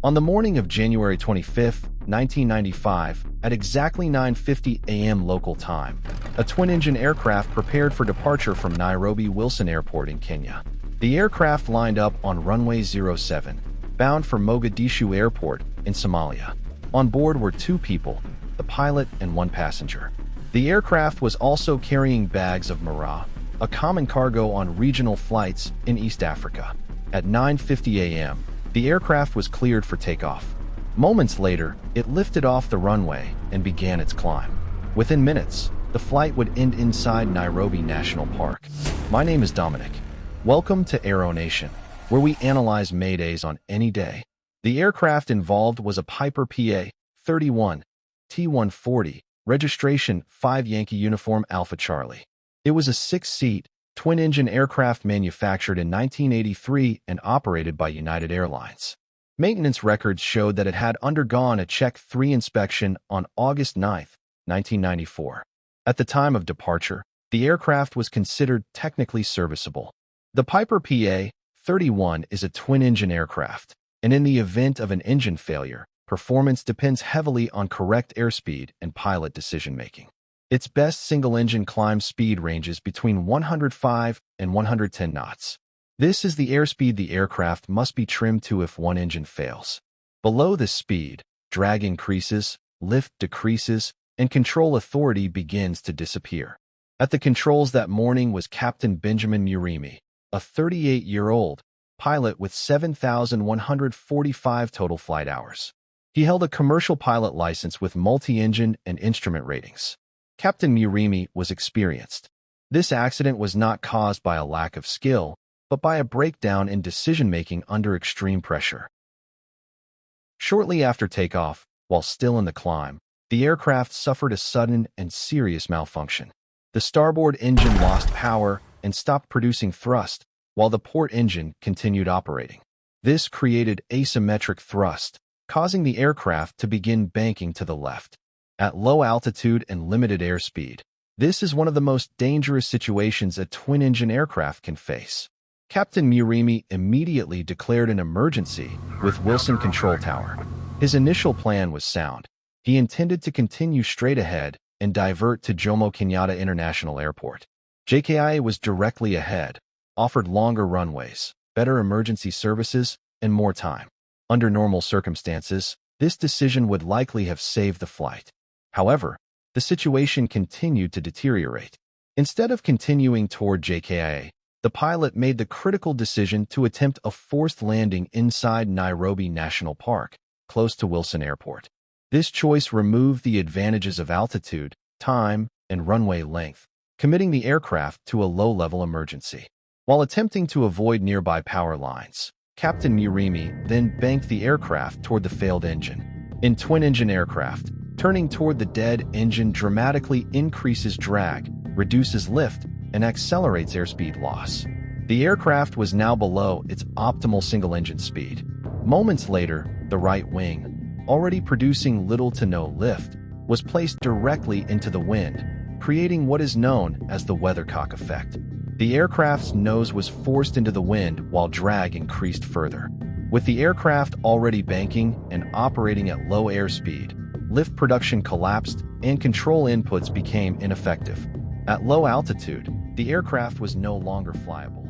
On the morning of January 25, 1995, at exactly 9:50 a.m. local time, a twin-engine aircraft prepared for departure from Nairobi Wilson Airport in Kenya. The aircraft lined up on runway 07, bound for Mogadishu Airport in Somalia. On board were 2 people, the pilot and 1 passenger. The aircraft was also carrying bags of Miraa, a common cargo on regional flights in East Africa. At 9:50 a.m., the aircraft was cleared for takeoff. Moments later, it lifted off the runway and began its climb. Within minutes, the flight would end inside Nairobi National Park. My name is Dominic. Welcome to Aero Nation, where we analyze Maydays on any day. The aircraft involved was a Piper PA-31 T-140, registration 5 Yankee Uniform Alpha Charlie. It was a 6-seat, twin-engine aircraft manufactured in 1983 and operated by United Airlines. Maintenance records showed that it had undergone a Check 3 inspection on August 9, 1994. At the time of departure, the aircraft was considered technically serviceable. The Piper PA-31 is a twin-engine aircraft, and in the event of an engine failure, performance depends heavily on correct airspeed and pilot decision-making. Its best single-engine climb speed ranges between 105 and 110 knots. This is the airspeed the aircraft must be trimmed to if one engine fails. Below this speed, drag increases, lift decreases, and control authority begins to disappear. At the controls that morning was Captain Benjamin Murimi, a 38-year-old pilot with 7,145 total flight hours. He held a commercial pilot license with multi-engine and instrument ratings. Captain Murimi was experienced. This accident was not caused by a lack of skill, but by a breakdown in decision-making under extreme pressure. Shortly after takeoff, while still in the climb, the aircraft suffered a sudden and serious malfunction. The starboard engine lost power and stopped producing thrust, while the port engine continued operating. This created asymmetric thrust, causing the aircraft to begin banking to the left. At low altitude and limited airspeed, this is one of the most dangerous situations a twin-engine aircraft can face. Captain Murimi immediately declared an emergency with Wilson Control Tower. His initial plan was sound. He intended to continue straight ahead and divert to Jomo Kenyatta International Airport. JKIA was directly ahead, offered longer runways, better emergency services, and more time. Under normal circumstances, this decision would likely have saved the flight. However, the situation continued to deteriorate. Instead of continuing toward JKIA, the pilot made the critical decision to attempt a forced landing inside Nairobi National Park, close to Wilson Airport. This choice removed the advantages of altitude, time, and runway length, committing the aircraft to a low-level emergency. While attempting to avoid nearby power lines, Captain Murimi then banked the aircraft toward the failed engine. In twin-engine aircraft, turning toward the dead engine dramatically increases drag, reduces lift, and accelerates airspeed loss. The aircraft was now below its optimal single-engine speed. Moments later, the right wing, already producing little to no lift, was placed directly into the wind, creating what is known as the weathercock effect. The aircraft's nose was forced into the wind while drag increased further. With the aircraft already banking and operating at low airspeed, lift production collapsed and control inputs became ineffective. At low altitude, the aircraft was no longer flyable.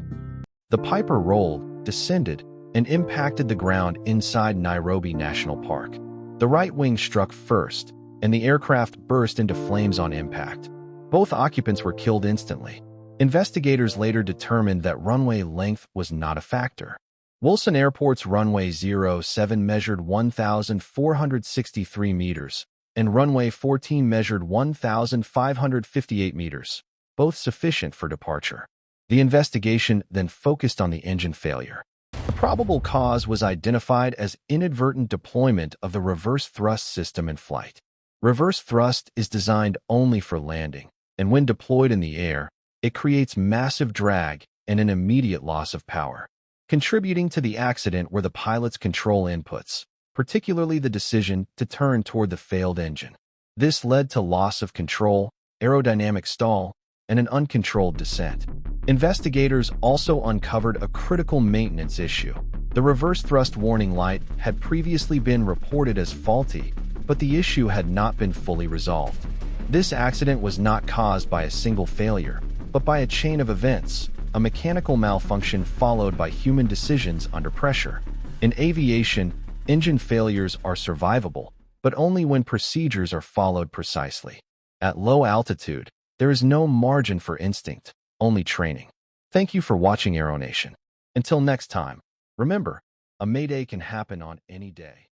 The Piper rolled, descended, and impacted the ground inside Nairobi National Park. The right wing struck first, and the aircraft burst into flames on impact. Both occupants were killed instantly. Investigators later determined that runway length was not a factor. Wilson Airport's runway 07 measured 1,463 meters, and runway 14 measured 1,558 meters, both sufficient for departure. The investigation then focused on the engine failure. The probable cause was identified as inadvertent deployment of the reverse thrust system in flight. Reverse thrust is designed only for landing, and when deployed in the air, it creates massive drag and an immediate loss of power. Contributing to the accident were the pilot's control inputs, particularly the decision to turn toward the failed engine. This led to loss of control, aerodynamic stall, and an uncontrolled descent. Investigators also uncovered a critical maintenance issue. The reverse thrust warning light had previously been reported as faulty, but the issue had not been fully resolved. This accident was not caused by a single failure, but by a chain of events, a mechanical malfunction followed by human decisions under pressure. In aviation, engine failures are survivable, but only when procedures are followed precisely. At low altitude, there is no margin for instinct, only training. Thank you for watching Aeronation. Until next time, remember, a mayday can happen on any day.